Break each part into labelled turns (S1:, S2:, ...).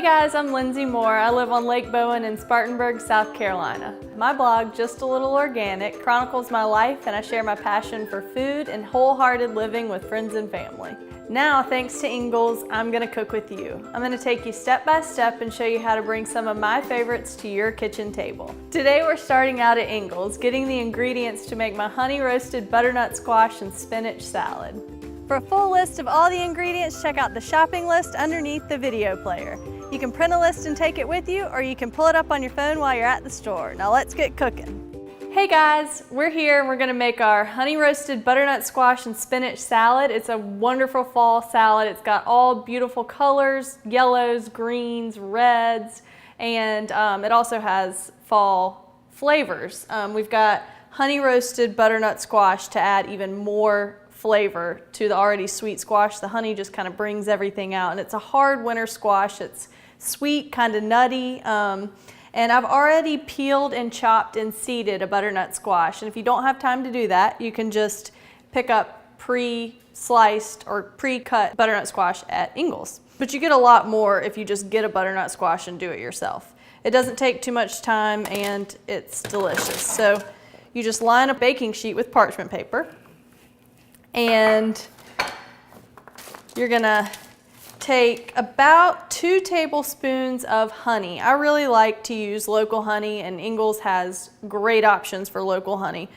S1: guys, I'm Lindsay Moore. I live on Lake Bowen in Spartanburg, South Carolina. My blog, Just a Little Organic, chronicles my life and I share my passion for food and wholehearted living with friends and family. Now, thanks to Ingles, I'm gonna cook with you. I'm gonna take you step by step and show you how to bring some of my favorites to your kitchen table. Today we're starting out at Ingles, getting the ingredients to make my honey roasted butternut squash and spinach salad. For a full list of all the ingredients, check out the shopping list underneath the video player. You can print a list and take it with you, or you can pull it up on your phone while you're at the store. Now let's get cooking. Hey guys, we're here and we're gonna make our honey roasted butternut squash and spinach salad. It's a wonderful fall salad. It's got all beautiful colors, yellows, greens, reds, and it also has fall flavors. We've got honey roasted butternut squash to add even more flavor to the already sweet squash. The honey just kind of brings everything out, and it's a hard winter squash. It's sweet, kind of nutty, and I've already peeled and chopped and seeded a butternut squash, and if you don't have time to do that, you can just pick up pre-sliced or pre-cut butternut squash at Ingles. But you get a lot more if you just get a butternut squash and do it yourself. It doesn't take too much time and it's delicious. So you just line a baking sheet with parchment paper, and you're gonna take about 2 tablespoons of honey. I really like to use local honey, and Ingles has great options for local honey.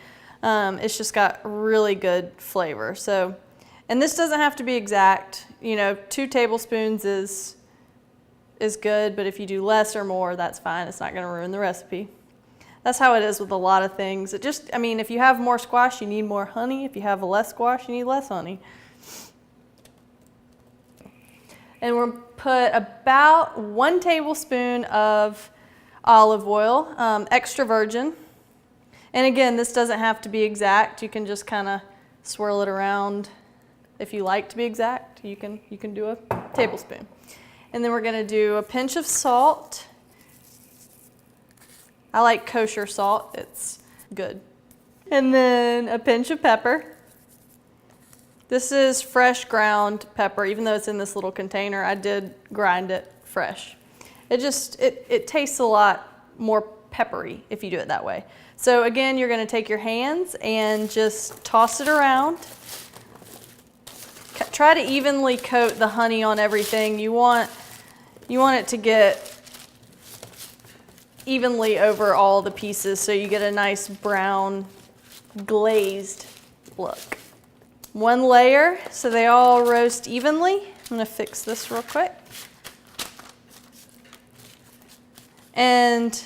S1: It's just got really good flavor. So, and this doesn't have to be exact. You know, 2 tablespoons is good, but if you do less or more, that's fine. It's not gonna ruin the recipe. That's how it is with a lot of things. It just, I mean, if you have more squash, you need more honey. If you have less squash, you need less honey. And we'll put about 1 tablespoon of olive oil, extra virgin. And again, this doesn't have to be exact. You can just kind of swirl it around. If you like to be exact, you can do a tablespoon. And then we're gonna do a pinch of salt. I like kosher salt, it's good. And then a pinch of pepper. This is fresh ground pepper. Even though it's in this little container, I did grind it fresh. It tastes a lot more peppery if you do it that way. So again, you're gonna take your hands and just toss it around. Try to evenly coat the honey on everything. You want it to get evenly over all the pieces so you get a nice brown glazed look. 1 layer so they all roast evenly. I'm gonna fix this real quick. And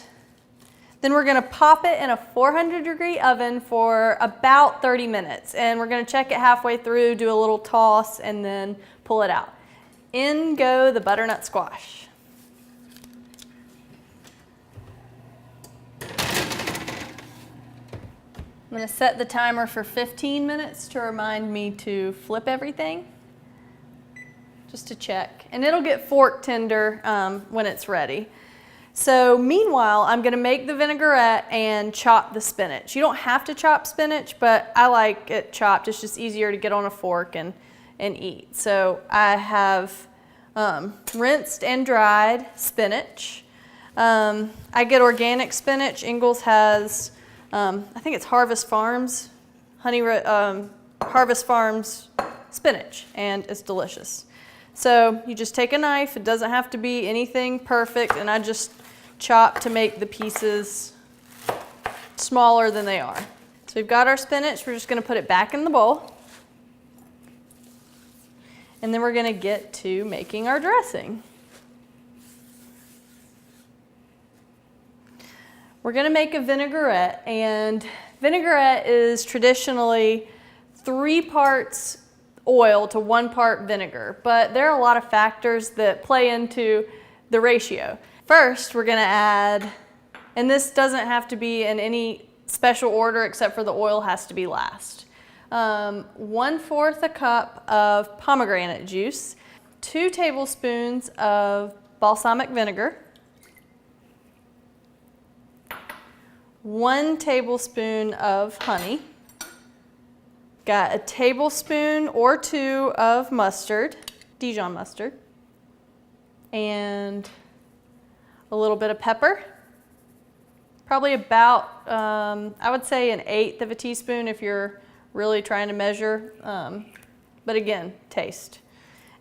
S1: then we're gonna pop it in a 400-degree oven for about 30 minutes. And we're gonna check it halfway through, do a little toss, and then pull it out. In go the butternut squash. I'm gonna set the timer for 15 minutes to remind me to flip everything, just to check. And it'll get fork tender when it's ready. So meanwhile, I'm gonna make the vinaigrette and chop the spinach. You don't have to chop spinach, but I like it chopped. It's just easier to get on a fork and eat. So I have rinsed and dried spinach. I get organic spinach. Ingles has I think it's Harvest Farms, Harvest Farms spinach, and it's delicious. So you just take a knife, it doesn't have to be anything perfect, and I just chop to make the pieces smaller than they are. So we've got our spinach, we're just gonna put it back in the bowl. And then we're gonna get to making our dressing. We're gonna make a vinaigrette, and vinaigrette is traditionally 3 parts oil to 1 part vinegar, but there are a lot of factors that play into the ratio. First, we're gonna add, and this doesn't have to be in any special order except for the oil has to be last. 1/4 a cup of pomegranate juice, 2 tablespoons of balsamic vinegar, 1 tablespoon of honey, got a tablespoon or 2 of mustard, Dijon mustard, and a little bit of pepper. Probably about, I would say 1/8 of a teaspoon if you're really trying to measure, but again, taste.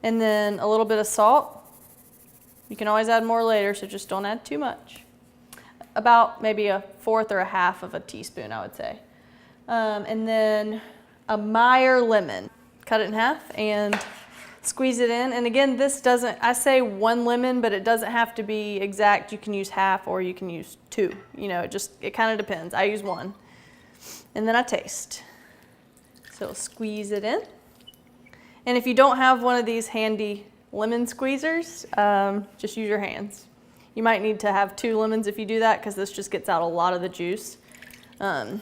S1: And then a little bit of salt. You can always add more later, so just don't add too much. About maybe 1/4 or 1/2 of a teaspoon, I would say. And then a Meyer lemon. Cut it in half and squeeze it in. And again, this doesn't, I say 1 lemon, but it doesn't have to be exact. You can use half or you can use 2. You know, it kind of depends. I use 1. And then I taste. So squeeze it in. And if you don't have one of these handy lemon squeezers, just use your hands. You might need to have 2 lemons if you do that, because this just gets out a lot of the juice. And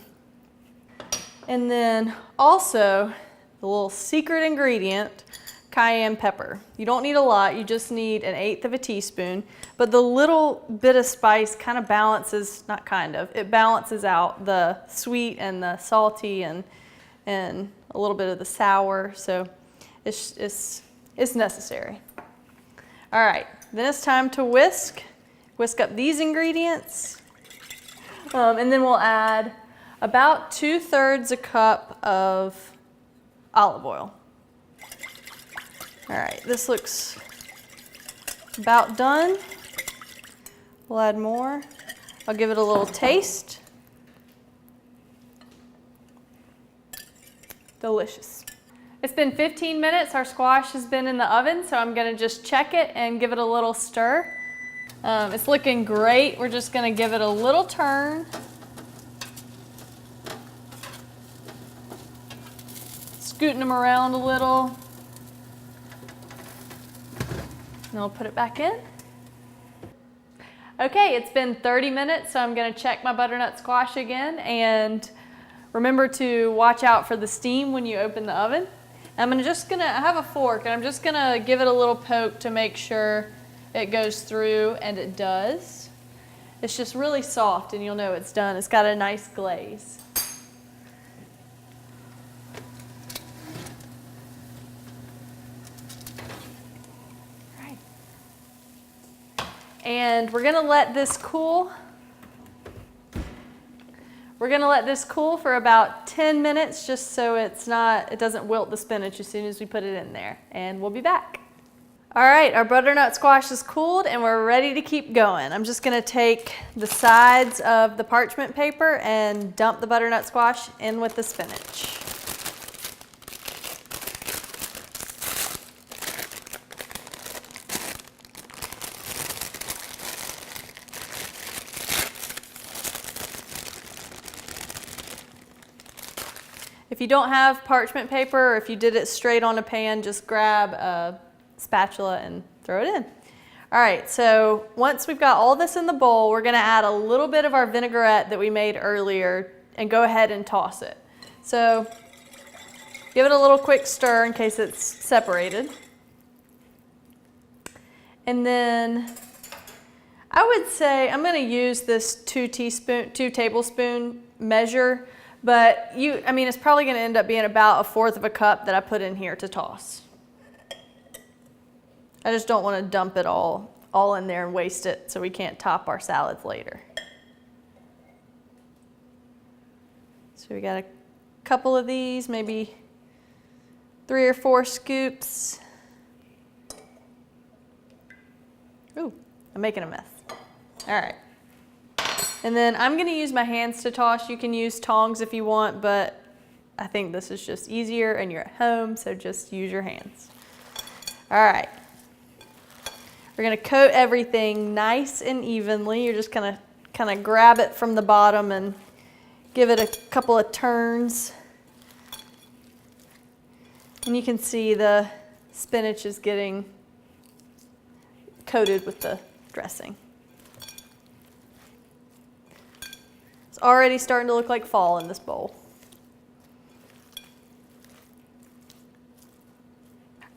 S1: then also the little secret ingredient, cayenne pepper. You don't need a lot, you just need 1/8 of a teaspoon, but the little bit of spice kind of balances, not kind of, it balances out the sweet and the salty and a little bit of the sour, so it's necessary. All right, then it's time to whisk up these ingredients, and then we'll add about 2/3 a cup of olive oil. All right, this looks about done. We'll add more. I'll give it a little taste. Delicious. It's been 15 minutes. Our squash has been in the oven, so I'm gonna just check it and give it a little stir. It's looking great. We're just gonna give it a little turn. Scooting them around a little. And I'll put it back in. Okay, it's been 30 minutes, so I'm gonna check my butternut squash again, and remember to watch out for the steam when you open the oven. I have a fork, and I'm just gonna give it a little poke to make sure it goes through, and it does. It's just really soft, and you'll know it's done. It's got a nice glaze. And we're gonna let this cool. We're gonna let this cool for about 10 minutes just so it doesn't wilt the spinach as soon as we put it in there. And we'll be back. All right, our butternut squash is cooled and we're ready to keep going. I'm just gonna take the sides of the parchment paper and dump the butternut squash in with the spinach. If you don't have parchment paper, or if you did it straight on a pan, just grab a spatula and throw it in. All right, so once we've got all this in the bowl, we're gonna add a little bit of our vinaigrette that we made earlier and go ahead and toss it. So give it a little quick stir in case it's separated. And then I would say I'm gonna use this 2 tablespoon measure. But it's probably gonna end up being about 1/4 of a cup that I put in here to toss. I just don't wanna dump it all in there and waste it so we can't top our salads later. So we got a couple of these, maybe 3 or 4 scoops. Ooh, I'm making a mess. All right. And then I'm gonna use my hands to toss. You can use tongs if you want, but I think this is just easier and you're at home, so just use your hands. All right. We're gonna coat everything nice and evenly. You're just gonna kind of grab it from the bottom and give it a couple of turns. And you can see the spinach is getting coated with the dressing. It's already starting to look like fall in this bowl.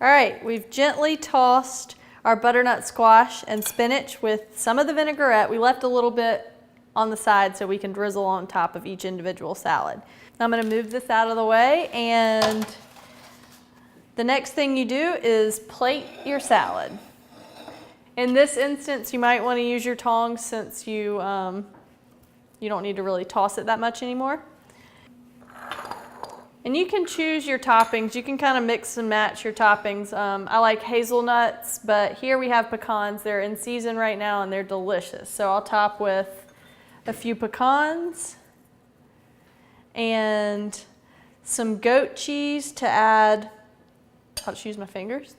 S1: All right, we've gently tossed our butternut squash and spinach with some of the vinaigrette. We left a little bit on the side so we can drizzle on top of each individual salad. Now I'm gonna move this out of the way, and the next thing you do is plate your salad. In this instance, you might want to use your tongs since you don't need to really toss it that much anymore. And you can choose your toppings. You can kind of mix and match your toppings. I like hazelnuts, but here we have pecans. They're in season right now and they're delicious. So I'll top with a few pecans and some goat cheese to add. I'll just use my fingers.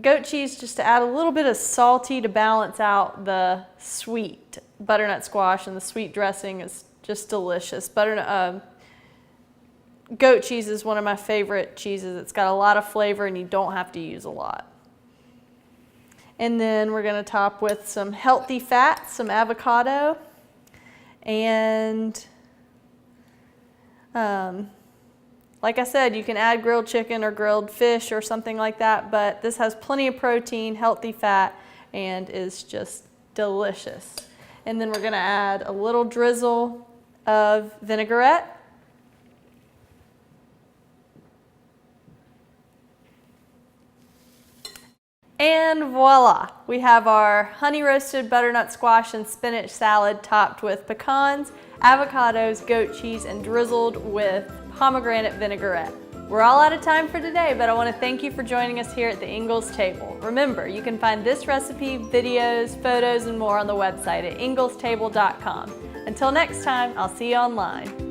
S1: Goat cheese just to add a little bit of salty to balance out the sweet butternut squash, and the sweet dressing is just delicious. Goat cheese is one of my favorite cheeses. It's got a lot of flavor and you don't have to use a lot. And then we're going to top with some healthy fats, some avocado, and like I said, you can add grilled chicken or grilled fish or something like that, but this has plenty of protein, healthy fat, and is just delicious. And then we're going to add a little drizzle of vinaigrette. And voila, we have our honey roasted butternut squash and spinach salad topped with pecans, avocados, goat cheese, and drizzled with pomegranate vinaigrette. We're all out of time for today, but I want to thank you for joining us here at the Ingles table. Remember, you can find this recipe, videos, photos, and more on the website at inglestable.com. Until next time, I'll see you online.